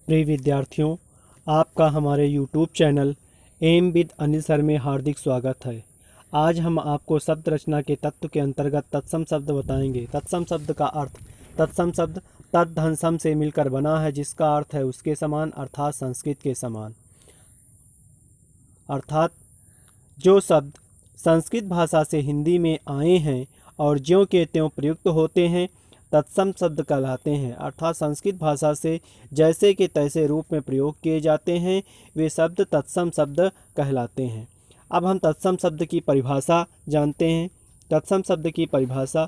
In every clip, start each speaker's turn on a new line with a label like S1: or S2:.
S1: प्रिय विद्यार्थियों, आपका हमारे YouTube channel M with Anil sir में हार्दिक स्वागत है। आज हम आपको शब्द रचना के तत्व के अंतर्गत तत्सम शब्द बताएंगे। तत्सम शब्द का अर्थ। तत्सम शब्द तत् धन सम से मिलकर बना है, जिसका अर्थ है उसके समान, अर्थात संस्कृत के समान। अर्थात जो शब्द संस्कृत भाषा से हिंदी में आए हैं और ज्यों के त्यों प्रयुक्त होते हैं, तत्सम शब्द कहलाते हैं। अर्थात संस्कृत भाषा से जैसे के तैसे रूप में प्रयोग किए जाते हैं, वे शब्द तत्सम शब्द कहलाते हैं। अब हम तत्सम शब्द की परिभाषा जानते हैं। तत्सम शब्द की परिभाषा: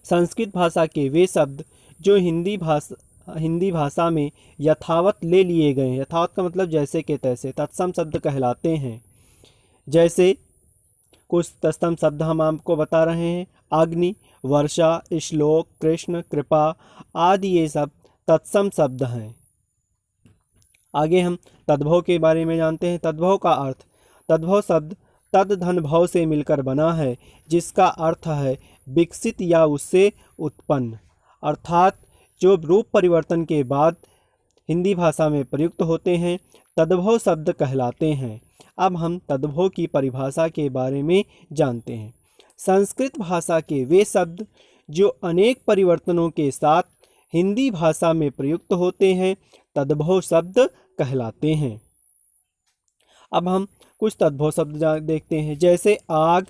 S1: संस्कृत भाषा के वे शब्द जो हिंदी भाषा में यथावत ले लिए गए हैं। यथावत का मतलब जैसे के तैसे, तत्सम शब्द कहलाते हैं। जैसे कुछ तत्सम शब्द हम आपको बता रहे हैं: अग्नि, वर्षा, श्लोक, कृष्ण, कृपा आदि, ये सब तत्सम शब्द हैं। आगे हम तद्भव के बारे में जानते हैं। तद्भव का अर्थ: तद्भव शब्द तद धन भव से मिलकर बना है, जिसका अर्थ है विकसित या उससे उत्पन्न। अर्थात जो रूप परिवर्तन के बाद हिंदी भाषा में प्रयुक्त होते हैं, तद्भव शब्द कहलाते हैं। अब हम तद्भव की परिभाषा के बारे में जानते हैं। संस्कृत भाषा के वे शब्द जो अनेक परिवर्तनों के साथ हिंदी भाषा में प्रयुक्त होते हैं, तद्भव शब्द कहलाते हैं। अब हम कुछ तद्भव शब्द देखते हैं। जैसे आग,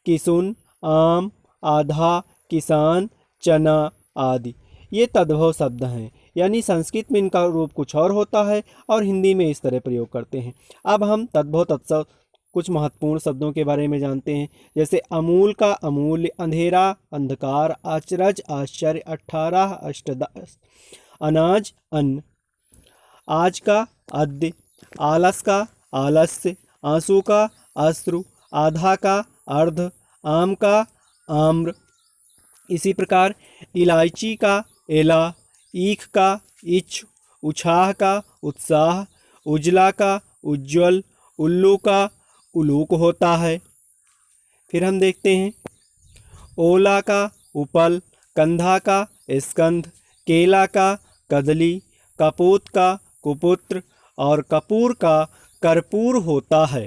S1: किसुन, आम, आधा, किसान, चना आदि, ये तद्भव शब्द हैं। यानी संस्कृत में इनका रूप कुछ और होता है और हिंदी में इस तरह प्रयोग करते हैं। अब हम तद्भव तत्सम कुछ महत्वपूर्ण शब्दों के बारे में जानते हैं। जैसे अमूल का अमूल्य, अंधेरा अंधकार, अचरज आश्चर्य, 18 अष्टदश, अनाज अन्न, आज का अद्य, आलस का आलस्य, आंसू का अश्रु, आधा का अर्ध, आम का आम्र। इसी प्रकार इलायची का एला, ईख का इच्छ, उछाह का उत्साह, उजला का उज्ज्वल, उल्लू का उलूक होता है। फिर हम देखते हैं ओला का उपल, कंधा का स्कंध, केला का कदली, कपूत का कुपुत्र और कपूर का कर्पूर होता है।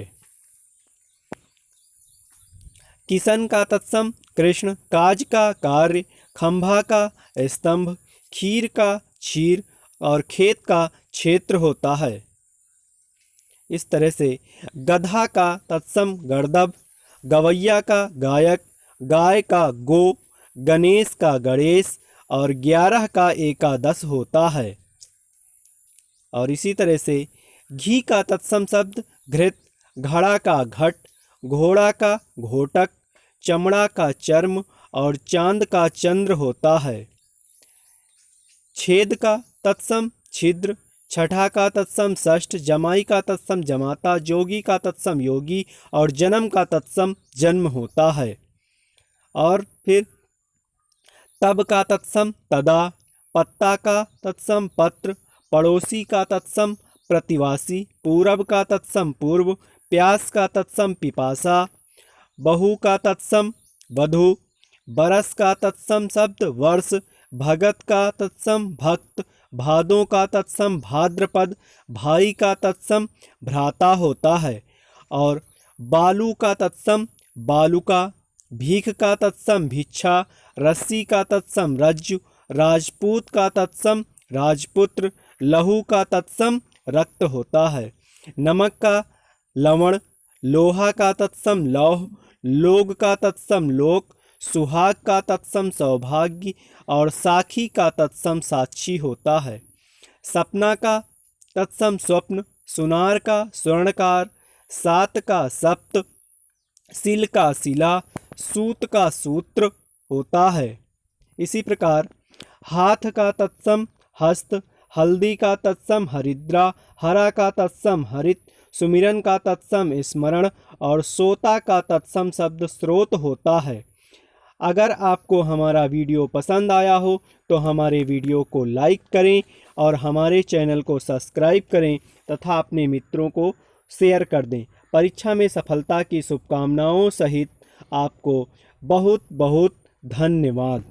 S1: किसन का तत्सम कृष्ण, काज का कार्य, खंभा का स्तंभ, खीर का क्षीर और खेत का क्षेत्र होता है। इस तरह से गधा का तत्सम गर्दभ, गवैया का गायक, गाय का गो, गणेश का गणेश और 11 का एकादश होता है। और इसी तरह से घी का तत्सम शब्द घृत, घड़ा का घट, घोड़ा का घोटक, चमड़ा का चर्म और चांद का चंद्र होता है। छेद का तत्सम छिद्र, छठा का तत्सम षष्ठ, जमाई का तत्सम जमाता, जोगी का तत्सम योगी और जन्म का तत्सम जन्म होता है। और फिर तब का तत्सम तदा, पत्ता का तत्सम पत्र, पड़ोसी का तत्सम प्रतिवासी, पूरब का तत्सम पूर्व, प्यास का तत्सम पिपासा, बहू का तत्सम वधू, बरस का तत्सम शब्द वर्ष, भगत का तत्सम भक्त, भादों का तत्सम भाद्रपद, भाई का तत्सम भ्राता होता है। और बालू का तत्सम बालुका, भीख का तत्सम भिक्षा, रस्सी का तत्सम रज्जु, राजपूत का तत्सम राजपुत्र, लहू का तत्सम रक्त होता है। नमक का लवण, लोहा का तत्सम लौह, लोग का तत्सम लोक, सुहाग का तत्सम सौभाग्य और साखी का तत्सम साक्षी होता है। सपना का तत्सम स्वप्न, सुनार का स्वर्णकार, सात का सप्त, सिल का सिला, सूत का सूत्र होता है। इसी प्रकार हाथ का तत्सम हस्त, हल्दी का तत्सम हरिद्रा, हरा का तत्सम हरित, सुमिरन का तत्सम स्मरण और सोता का तत्सम शब्द स्रोत होता है। अगर आपको हमारा वीडियो पसंद आया हो तो हमारे वीडियो को लाइक करें और हमारे चैनल को सब्सक्राइब करें तथा अपने मित्रों को शेयर कर दें। परीक्षा में सफलता की शुभकामनाओं सहित आपको बहुत बहुत धन्यवाद।